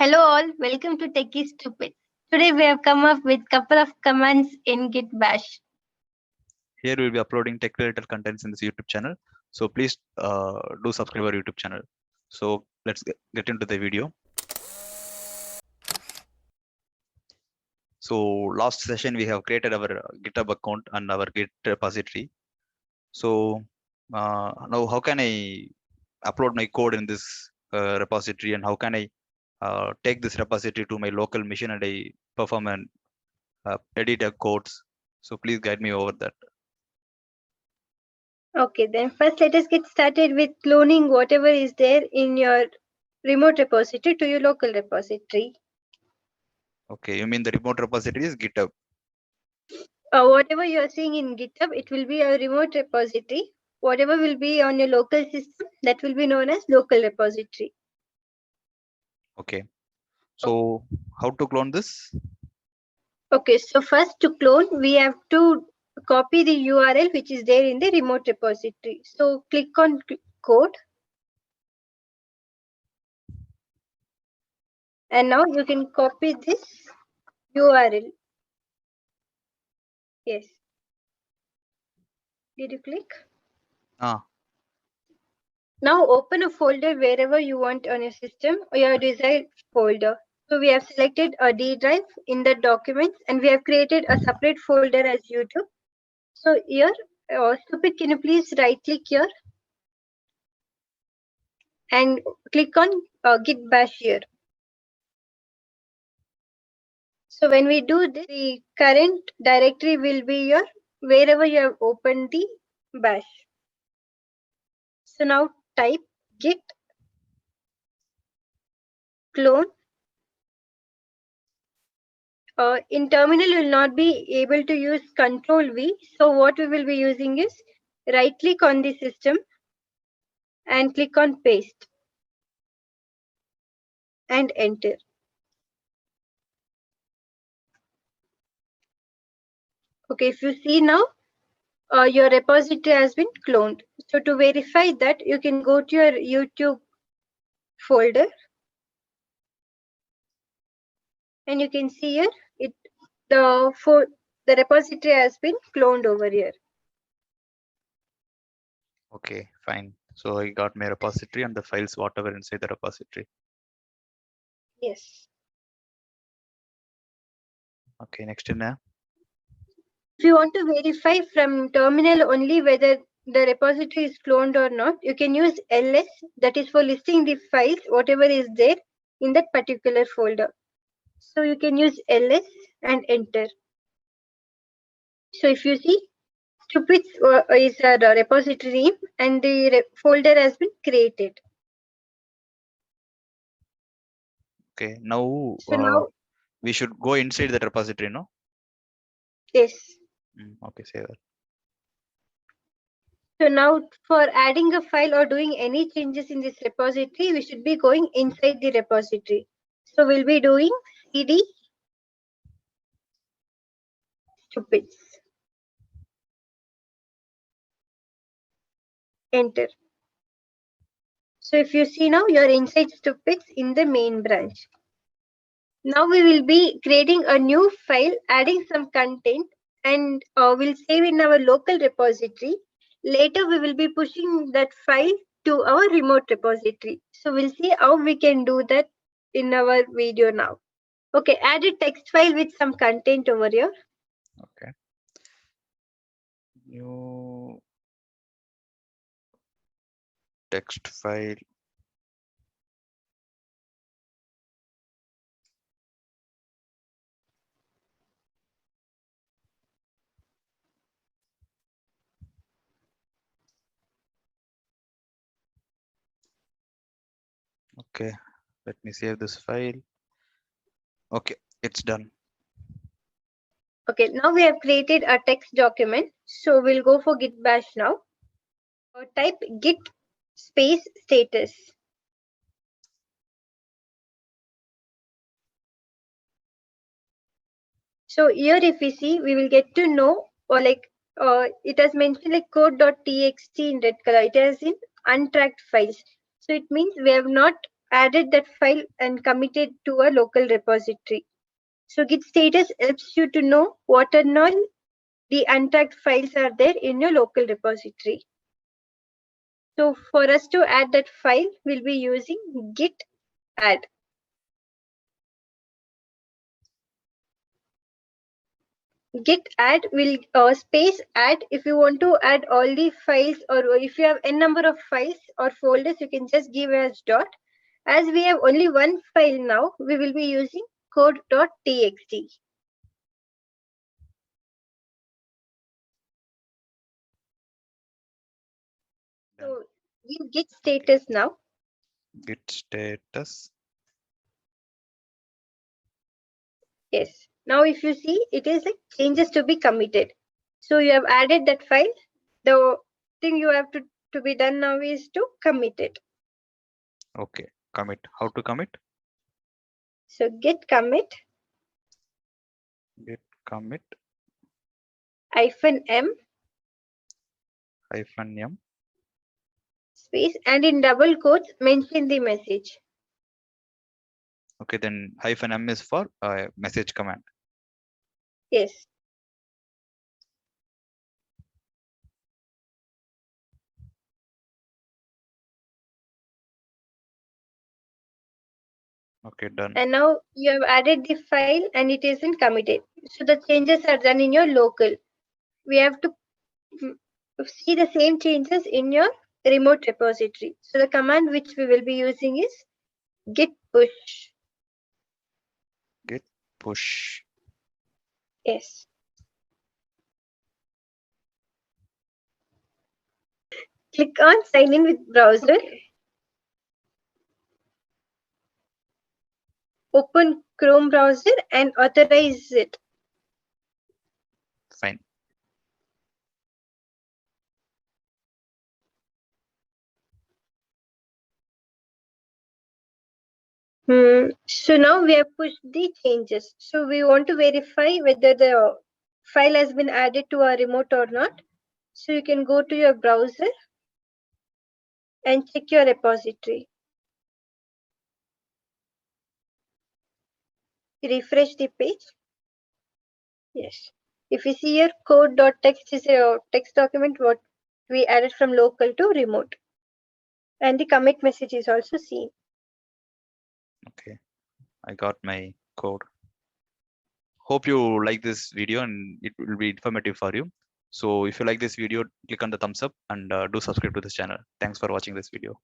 Hello all, welcome to Techie Stupidzz. Today we have come up with couple of commands in Git Bash. Here we will be uploading tech-related contents in this YouTube channel. So please do subscribe our YouTube channel. So let's get into the video. So last session we have created our GitHub account and our Git repository. So now how can I upload my code in this repository, and how can I take this repository to my local machine and I perform and edit the codes? So please guide me over that. Okay, then first let us get started with cloning whatever is there in your remote repository to your local repository. Okay, you mean the remote repository is GitHub? Whatever you are seeing in GitHub, it will be a remote repository. Whatever will be on your local system, that will be known as local repository. Okay, so how to clone this? Okay, so first to clone, we have to copy the URL which is there in the remote repository. So click on code. And now you can copy this URL. Yes. Did you click? Now open a folder wherever you want on your system or your desired folder. So we have selected a D drive in the documents and we have created a separate folder as YouTube. So here, Stupidzz, can you please right click here and click on Git Bash here. So when we do this, the current directory will be your wherever you have opened the bash. So now type git clone. In terminal, you will not be able to use Control V. So what we will be using is right click on the system and click on paste and enter. Okay, if you see now, your repository has been cloned. So to verify that, you can go to your YouTube folder and you can see here the repository has been cloned over here. Okay, fine. So I got my repository and the files whatever inside the repository. Yes. Okay, next in there. If you want to verify from terminal only whether the repository is cloned or not, you can use ls, that is for listing the files, whatever is there in that particular folder. So you can use ls and enter. So if you see, Stupidzz is a repository name and the folder has been created. Okay, now, So now we should go inside the repository, no? yes. Okay, save that. So now for adding a file or doing any changes in this repository, we should be going inside the repository. So we'll be doing cd Stupidzz. Enter. So if you see now, you're inside Stupidzz in the main branch. Now we will be creating a new file, adding some content, and we'll save in our local repository. Later, we will be pushing that file to our remote repository. So we'll see how we can do that in our video now. Okay, add a text file with some content over here. Okay. New text file. Okay, let me save this file. Okay, it's done. Okay, now we have created a text document. So we'll go for Git Bash now. Type Git space status. So here if we see, we will get to know, or like it has mentioned like code.txt in red color. It has in untracked files. So it means we have not added that file and committed to a local repository. So Git status helps you to know what and all the untagged files are there in your local repository. So for us to add that file, we'll be using Git Add. Git Add will space add. If you want to add all the files, or if you have n number of files or folders, you can just give as dot. As we have only one file now, we will be using code.txt. So give Git status now. Git status. Yes. Now if you see, it is like changes to be committed. So you have added that file. The thing you have to be done now is to commit it. Okay, commit. How to commit? So git commit Git commit -m -m. space and in double quotes mention the message. Okay, then -m is for message command. Yes. Okay, done. And now you have added the file and it isn't committed. So the changes are done in your local. We have to see the same changes in your remote repository. So the command which we will be using is Git Push. Git push. Yes. Click on sign in with browser. Open Chrome browser and authorize it. Fine. So now we have pushed the changes. So we want to verify whether the file has been added to our remote or not. So you can go to your browser and check your repository. Refresh the page. Yes. If you see here, code.txt is a text document what we added from local to remote. And the commit message is also seen. Okay, I got my code. Hope you like this video and it will be informative for you. So if you like this video, click on the thumbs up and do subscribe to this channel. Thanks for watching this video.